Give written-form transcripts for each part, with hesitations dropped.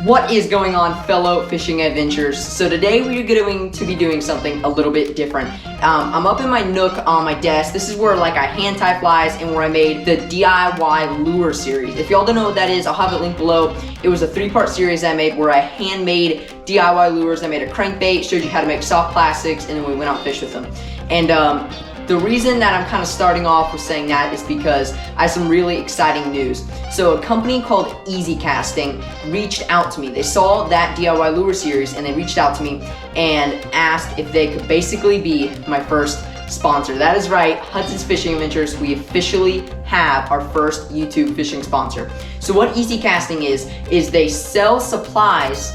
What is going on, fellow fishing adventurers? So today we are going to be doing something a little bit different. I'm up in my nook on my desk. This is where like I hand tie flies and where I made the DIY lure series. If y'all don't know what that is, I'll have it linked below. It was a 3-part series I made where I handmade DIY lures. I made a crankbait, showed you how to make soft plastics, and then we went out and fished with them. And the reason that I'm kind of starting off with saying that is because I have some really exciting news. So a company called Easy Casting reached out to me. They saw that DIY lure series and they reached out to me and asked if they could basically be my first sponsor. That is right, Hudson's Fishing Adventures, we officially have our first YouTube fishing sponsor. So what Easy Casting is they sell supplies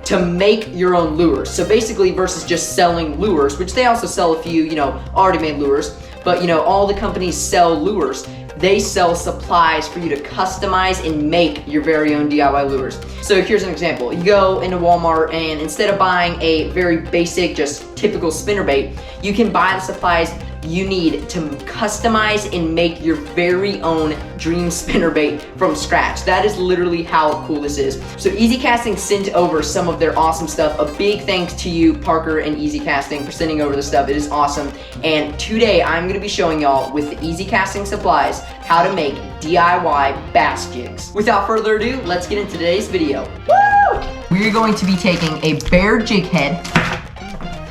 to make your own lures. So basically versus just selling lures, which they also sell a few, already made lures, but all the companies sell lures. They sell supplies for you to customize and make your very own DIY lures. So here's an example. You go into Walmart and instead of buying a very basic, just typical spinnerbait, you can buy the supplies you need to customize and make your very own dream spinnerbait from scratch. That is literally how cool this is. So Easy Casting sent over some of their awesome stuff. A big thanks to you, Parker and Easy Casting, for sending over the stuff. It is awesome. And today I'm gonna be showing y'all with the Easy Casting supplies how to make DIY bass jigs. Without further ado, let's get into today's video. Woo! We're going to be taking a bare jig head,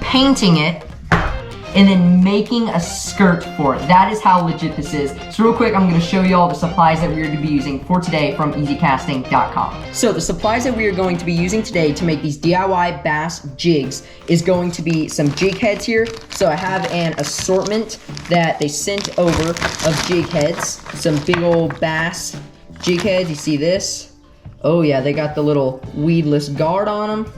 painting it, and then making a skirt for it. That is how legit this is. So real quick, I'm gonna show you all the supplies that we're gonna be using for today from easycasting.com. So the supplies that we are going to be using today to make these DIY bass jigs is going to be some jig heads here. So I have an assortment that they sent over of jig heads, some big old bass jig heads. You see this? Oh yeah, they got the little weedless guard on them.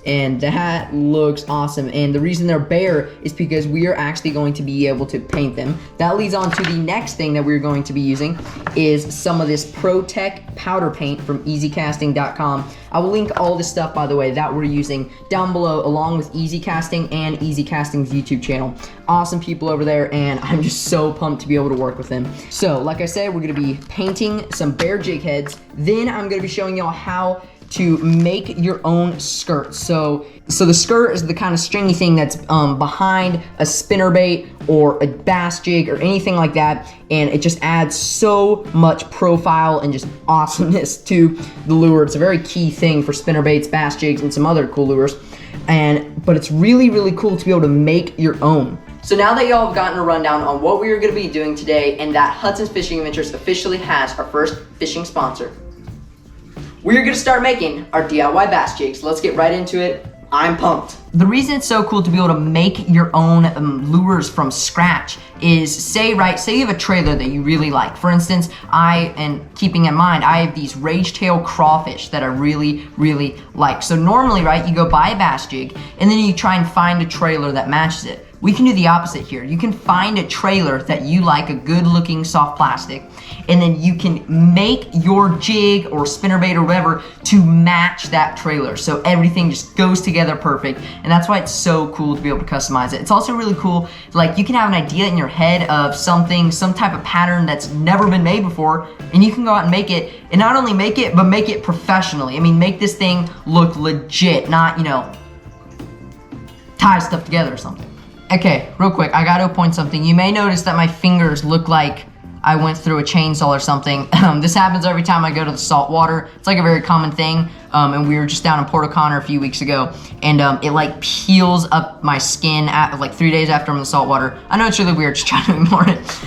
And that looks awesome. And the reason they're bare is because we are actually going to be able to paint them. That leads on to the next thing that we're going to be using is some of this ProTech powder paint from easycasting.com. I will link all this stuff, by the way, that we're using down below along with Easy Casting and Easy Casting's YouTube channel. Awesome people over there, and I'm just so pumped to be able to work with them. So like I said, we're gonna be painting some bare jig heads. Then I'm gonna be showing y'all how to make your own skirt. So the skirt is the kind of stringy thing that's behind a spinnerbait or a bass jig or anything like that, and it just adds so much profile and just awesomeness to the lure. It's a very key thing for spinnerbaits, bass jigs, and some other cool lures. But it's really, really cool to be able to make your own. So now that y'all have gotten a rundown on what we are going to be doing today and that Hudson's Fishing Adventures officially has our first fishing sponsor, we're gonna start making our DIY bass jigs. Let's get right into it. I'm pumped. The reason it's so cool to be able to make your own lures from scratch is, say you have a trailer that you really like. For instance, keeping in mind, I have these rage-tail crawfish that I really, really like. So normally, you go buy a bass jig and then you try and find a trailer that matches it. We can do the opposite here. You can find a trailer that you like, a good looking soft plastic, and then you can make your jig or spinnerbait or whatever to match that trailer. So everything just goes together perfect. And that's why it's so cool to be able to customize it. It's also really cool, like you can have an idea in your head of something, some type of pattern that's never been made before, and you can go out and make it, and not only make it, but make it professionally. I mean, make this thing look legit, not, tie stuff together or something. Okay, real quick, I gotta point something. You may notice that my fingers look like I went through a chainsaw or something. This happens every time I go to the salt water. It's like a very common thing. And we were just down in Port O'Connor a few weeks ago, and it like peels up my skin like 3 days after I'm in the salt water. I know it's really weird, just trying to ignore it.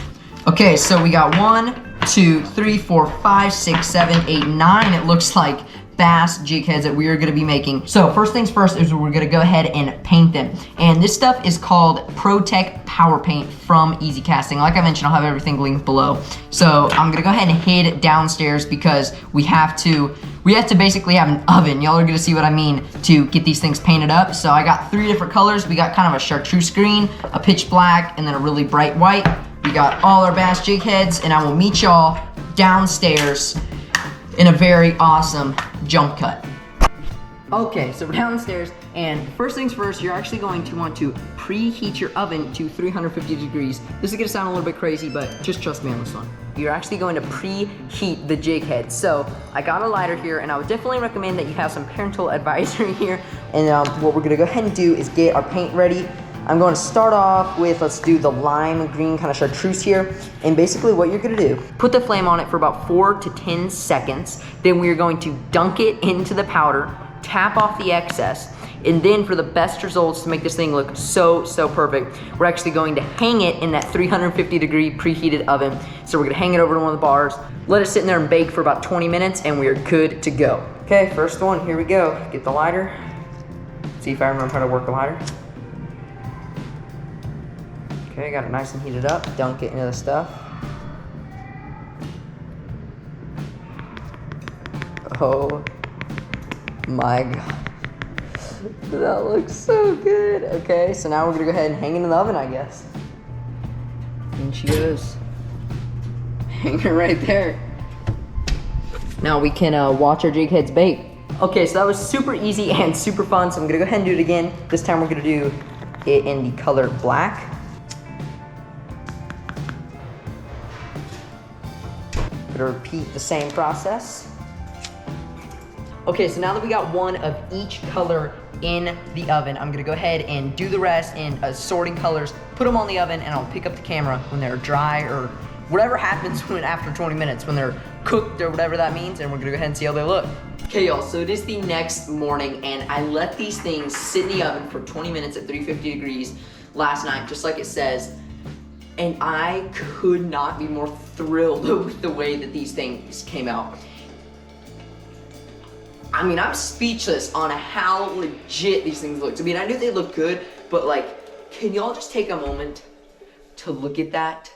Okay, so we got 1, 2, 3, 4, 5, 6, 7, 8, 9. It looks like bass jig heads that we are going to be making. So first things first is we're going to go ahead and paint them. And this stuff is called ProTech Power Paint from Easy Casting. Like I mentioned, I'll have everything linked below. So I'm going to go ahead and head downstairs because we have to basically have an oven. Y'all are going to see what I mean to get these things painted up. So I got 3 different colors. We got kind of a chartreuse green, a pitch black, and then a really bright white. We got all our bass jig heads, and I will meet y'all downstairs in a very awesome jump cut. Okay, so we're downstairs, And first things first, you're actually going to want to preheat your oven to 350 degrees. This is gonna sound a little bit crazy, but just trust me on this one. You're actually going to preheat the jig head. So I got a lighter here, and I would definitely recommend that you have some parental advisory here. And what we're gonna go ahead and do is get our paint ready. I'm going to start off with, let's do the lime green kind of chartreuse here. And basically what you're gonna do, put the flame on it for about 4 to 10 seconds. Then we're going to dunk it into the powder, tap off the excess. And then for the best results to make this thing look so perfect, we're actually going to hang it in that 350 degree preheated oven. So we're gonna hang it over to one of the bars, let it sit in there and bake for about 20 minutes, and we're good to go. Okay, first one, here we go. Get the lighter. See if I remember how to work the lighter. Okay, got it nice and heated up. Dunk it into the stuff. Oh my God. That looks so good. Okay, so now we're gonna go ahead and hang it in the oven, I guess. And she goes. Hang her right there. Now we can watch our jig heads bake. Okay, so that was super easy and super fun, so I'm gonna go ahead and do it again. This time we're gonna do it in the color black. Gonna repeat the same process. Okay, so now that we got one of each color in the oven, I'm gonna go ahead and do the rest in assorting colors, put them on the oven, and I'll pick up the camera when they're dry or whatever happens when after 20 minutes, when they're cooked or whatever that means, and we're gonna go ahead and see how they look. Okay, y'all, so it is the next morning, and I let these things sit in the oven for 20 minutes at 350 degrees last night, just like it says, and I could not be more thrilled with the way that these things came out. I mean, I'm speechless on how legit these things look. I mean, I knew they looked good, but like, can y'all just take a moment to look at that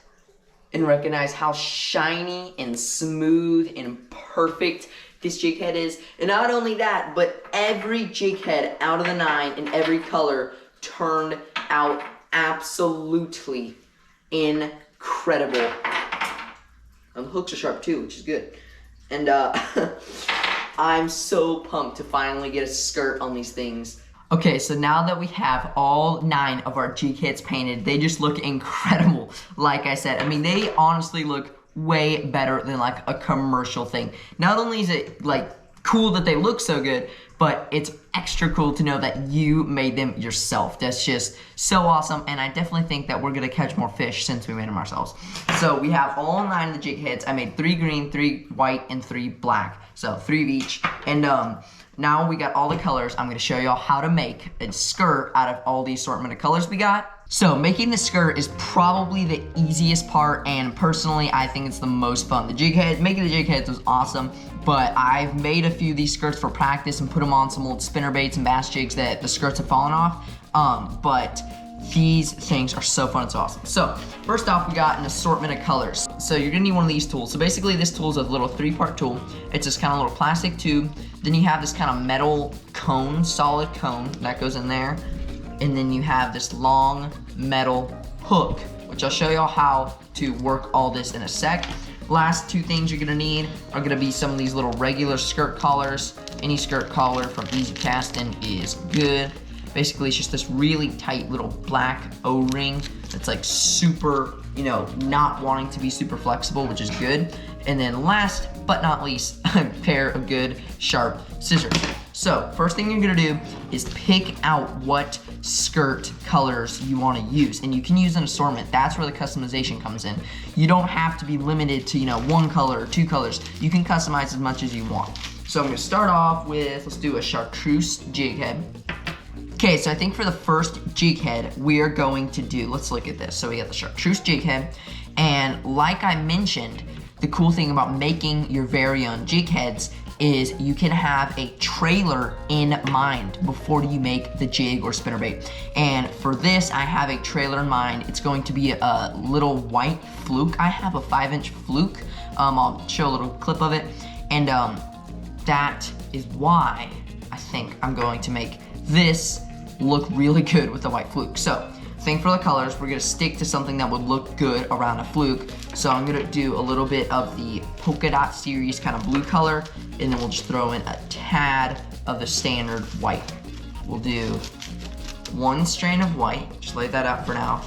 and recognize how shiny and smooth and perfect this jig head is? And not only that, but every jig head out of the 9 in every color turned out absolutely incredible. And the hooks are sharp too, which is good. And I'm so pumped to finally get a skirt on these things. Okay, so now that we have all 9 of our jig heads painted, they just look incredible. Like I said, I mean, they honestly look way better than like a commercial thing. Not only is it like cool that they look so good, but it's extra cool to know that you made them yourself. That's just so awesome, and I definitely think that we're gonna catch more fish since we made them ourselves. So we have all 9 of the jig heads. I made 3 green, 3 white, and 3 black. So 3 of each. And now we got all the colors. I'm gonna show y'all how to make a skirt out of all the assortment of colors we got. So making the skirt is probably the easiest part, and personally, I think it's the most fun. Making the jig heads was awesome, but I've made a few of these skirts for practice and put them on some old spinner baits and bass jigs that the skirts have fallen off. But these things are so fun, it's awesome. So first off, we got an assortment of colors. So you're gonna need one of these tools. So basically this tool is a little 3-part tool. It's this kind of little plastic tube. Then you have this kind of metal cone, solid cone that goes in there. And then you have this long metal hook, which I'll show y'all how to work all this in a sec. Last 2 things you're gonna need are gonna be some of these little regular skirt collars. Any skirt collar from Easy Casting is good. Basically, it's just this really tight little black O-ring that's like super, you know, not wanting to be super flexible, which is good. And then last but not least, a pair of good sharp scissors. So first thing you're gonna do is pick out what skirt colors you wanna use. And you can use an assortment. That's where the customization comes in. You don't have to be limited to, you know, 1 color or 2 colors. You can customize as much as you want. So I'm gonna start off with, let's do a chartreuse jig head. Okay, so I think for the first jig head, we are going to do, let's look at this. So we got the chartreuse jig head, and like I mentioned, the cool thing about making your very own jig heads is you can have a trailer in mind before you make the jig or spinnerbait. And for this, I have a trailer in mind. It's going to be a little white fluke. I have a 5-inch fluke. I'll show a little clip of it. And that is why I think I'm going to make this look really good with the white fluke. So, thing for the colors, we're gonna stick to something that would look good around a fluke. So I'm gonna do a little bit of the polka dot series kind of blue color, and then we'll just throw in a tad of the standard white. we'll do 1 strand of white. Just lay that out for now.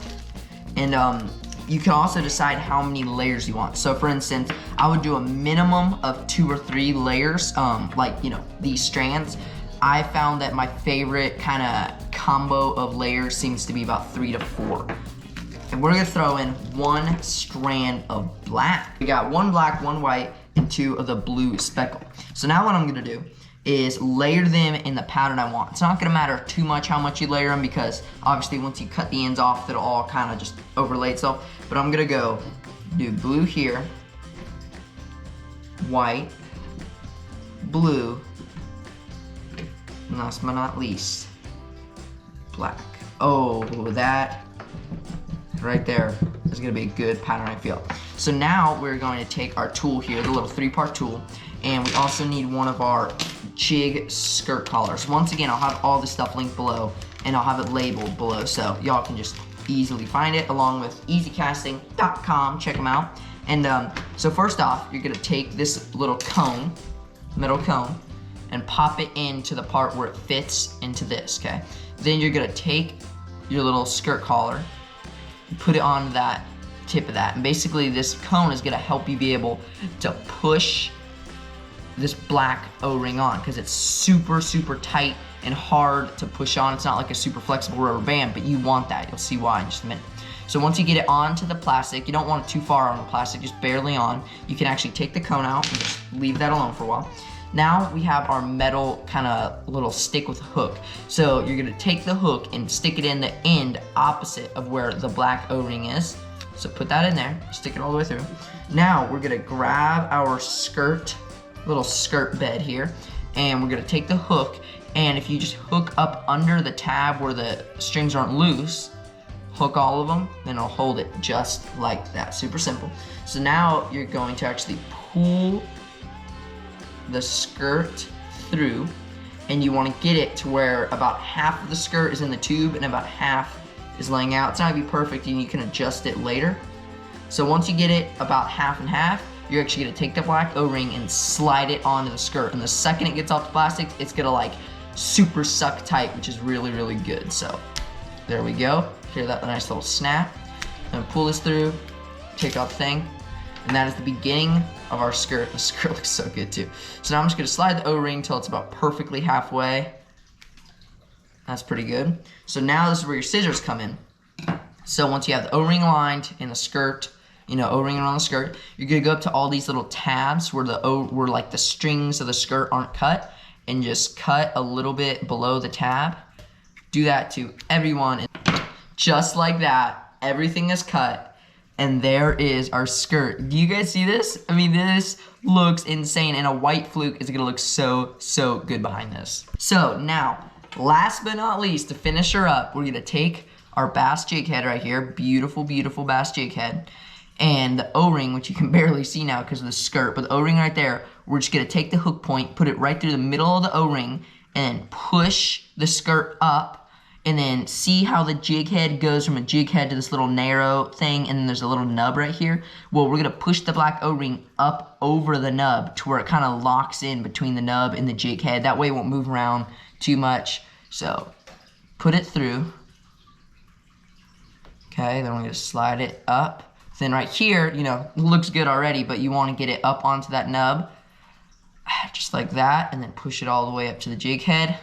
And you can also decide how many layers you want. So for instance, I would do a minimum of 2 or 3 layers, like, you know, these strands. I found that my favorite kind of combo of layers seems to be about 3 to 4. And we're gonna throw in 1 strand of black. We got 1 black, 1 white, and 2 of the blue speckle. So now what I'm gonna do is layer them in the pattern I want. It's not gonna matter too much how much you layer them, because obviously once you cut the ends off, it'll all kind of just overlay itself. But I'm gonna go do blue here, white, blue, and last but not least, black. Oh, that right there is gonna be a good pattern, I feel. So now we're going to take our tool here, the little 3-part tool, and we also need one of our Jig skirt collars. Once again, I'll have all this stuff linked below, and I'll have it labeled below, so y'all can just easily find it, along with easykasting.com. Check them out. And so first off, you're gonna take this little cone, metal cone, and pop it into the part where it fits into this, okay? Then you're gonna take your little skirt collar, put it on that tip of that, and basically this cone is gonna help you be able to push this black O-ring on, because it's super, super tight and hard to push on. It's not like a super flexible rubber band, but you want that. You'll see why in just a minute. So once you get it onto the plastic, you don't want it too far on the plastic, just barely on. You can actually take the cone out and just leave that alone for a while. Now we have our metal kind of little stick with a hook. So you're gonna take the hook and stick it in the end opposite of where the black O-ring is. So put that in there, stick it all the way through. Now we're gonna grab our skirt, little skirt bed here, and we're gonna take the hook, and if you just hook up under the tab where the strings aren't loose, hook all of them, then it'll hold it just like that. Super simple. So now you're going to actually pull the skirt through, and you want to get it to where about half of the skirt is in the tube and about half is laying out. It's not gonna be perfect, and you can adjust it later. So once you get it about half and half, you're actually gonna take the black O-ring and slide it onto the skirt. And the second it gets off the plastic, it's gonna like super suck tight, which is really, really good. So there we go. Hear that nice little snap. And pull this through, take off the thing, and that is the beginning of our skirt. The skirt looks so good too. So now I'm just gonna slide the O-ring until it's about perfectly halfway. That's pretty good. So now this is where your scissors come in. So once you have the O-ring lined in the skirt, you know, O-ring around the skirt, you're gonna go up to all these little tabs where where like the strings of the skirt aren't cut, and just cut a little bit below the tab. Do that to everyone, and just like that, everything is cut, and there is our skirt. Do you guys see this? I mean, this looks insane, and a white fluke is gonna look so, so good behind this. So now, last but not least, to finish her up, we're gonna take our Bass Jig head right here, beautiful, beautiful Bass Jig head, and the O-ring, which you can barely see now because of the skirt, but the O-ring right there, we're just gonna take the hook point, put it right through the middle of the O-ring, and then push the skirt up, and then see how the jig head goes from a jig head to this little narrow thing, and then there's a little nub right here. Well, we're gonna push the black O-ring up over the nub to where it kind of locks in between the nub and the jig head. That way it won't move around too much. So put it through. Okay, then we're gonna slide it up. Then right here, you know, it looks good already, but you want to get it up onto that nub, just like that, and then push it all the way up to the jig head.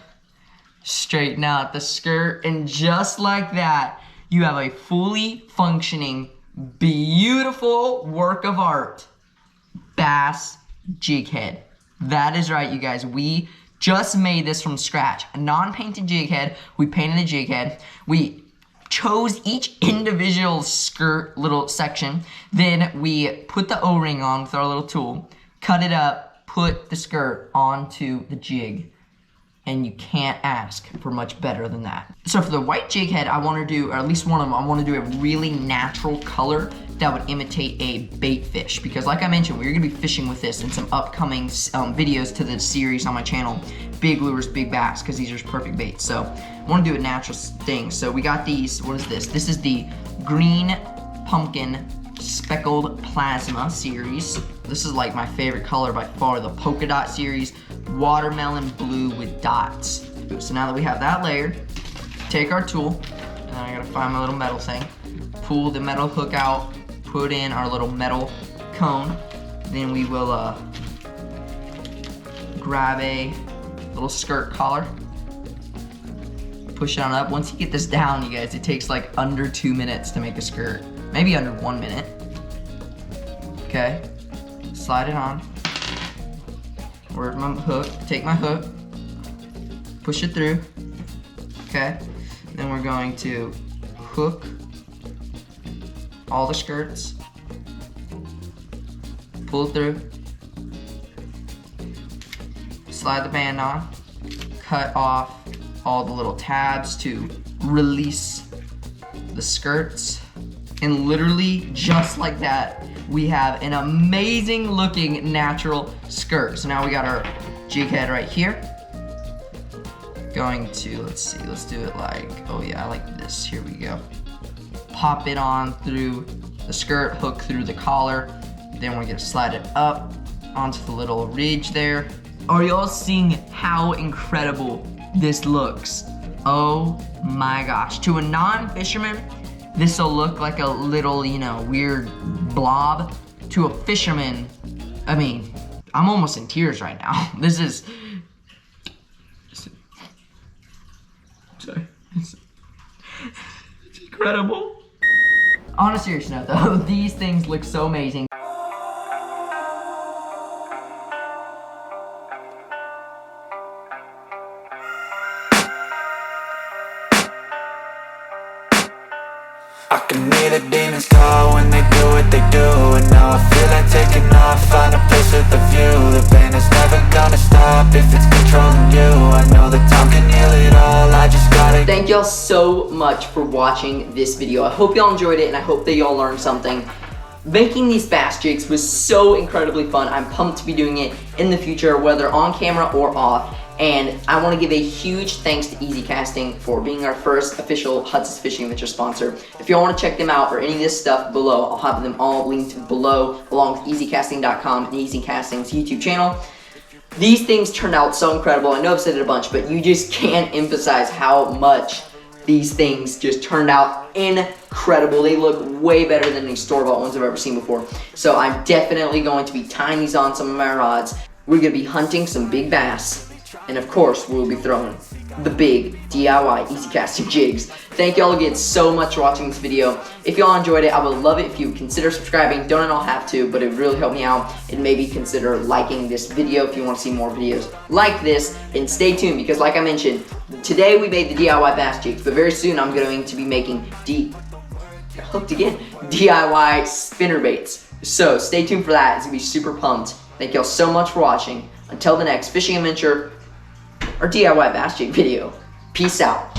Straighten out the skirt, and just like that, you have a fully functioning, beautiful work of art Bass Jig head. That is right, you guys. We just made this from scratch. A non-painted jig head. We painted the jig head. We chose each individual skirt little section. Then we put the O-ring on with our little tool, cut it up, put the skirt onto the jig. And you can't ask for much better than that. So for the white jig head, I want to do, or at least one of them, I want to do a really natural color that would imitate a bait fish. Because like I mentioned, we're going to be fishing with this in some upcoming videos to the series on my channel, Big Lures, Big Bass, because these are perfect baits. So I want to do a natural thing. So we got these, what is this? This is the green pumpkin speckled plasma series. This is like my favorite color by far, the polka dot series, watermelon blue with dots. So now that we have that layered, take our tool, and I gotta find my little metal thing, pull the metal hook out, put in our little metal cone, then we will grab a little skirt collar, push it on up. Once you get this down, you guys, it takes like under 2 minutes to make a skirt, maybe under 1 minute. Okay, slide it on. Where's my hook? Take my hook, push it through. Okay, then we're going to hook all the skirts, pull it through, slide the band on, cut off all the little tabs to release the skirts, and literally just like that, we have an amazing looking natural skirt. So now we got our jig head right here. Going to, let's do it like, oh yeah, I like this, here we go. Pop it on through the skirt, hook through the collar, then we're gonna slide it up onto the little ridge there. Are y'all seeing how incredible this looks? Oh my gosh. To a non-fisherman, this will look like a little, you know, weird blob. To a fisherman, I mean, I'm almost in tears right now. This is, sorry, it's incredible. On a serious note though, these things look so amazing. I can hear the demons call when they do what they do, and now I feel like taking off, find a place with a view. The pain is never gonna stop if it's controlling you. I know that time can heal it all, I just gotta. Thank y'all so much for watching this video. I hope y'all enjoyed it, and I hope that y'all learned something. Making these bass jigs was so incredibly fun. I'm pumped to be doing it in the future, whether on camera or off. And I want to give a huge thanks to Easy Casting for being our first official Hudson Fishing Adventure sponsor. If y'all want to check them out or any of this stuff below, I'll have them all linked below, along with easycasting.com and Easy Casting's YouTube channel. These things turned out so incredible. I know I've said it a bunch, but you just can't emphasize how much these things just turned out incredible. They look way better than any store-bought ones I've ever seen before. So I'm definitely going to be tying these on some of my rods. We're going to be hunting some big bass. And of course, we'll be throwing the big DIY Easy Casting jigs. Thank y'all again so much for watching this video. If y'all enjoyed it, I would love it if you would consider subscribing. Don't at all have to, but it would really help me out. And maybe consider liking this video if you want to see more videos like this. And stay tuned, because like I mentioned, today we made the DIY bass jigs, but very soon I'm going to be making DIY spinner baits. So stay tuned for that. It's going to be super pumped. Thank y'all so much for watching. Until the next fishing adventure or DIY bass jig video. Peace out.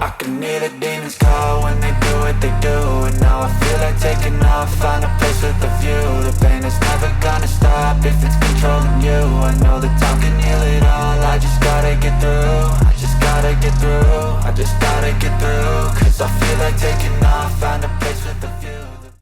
I can hear the demons call when they do what they do, and now I feel like taking off, find a place with a view. The pain is never gonna stop if it's controlling you. I know that time can heal it all, I just gotta get through. I just gotta get through, I just gotta get through. Cause I feel like taking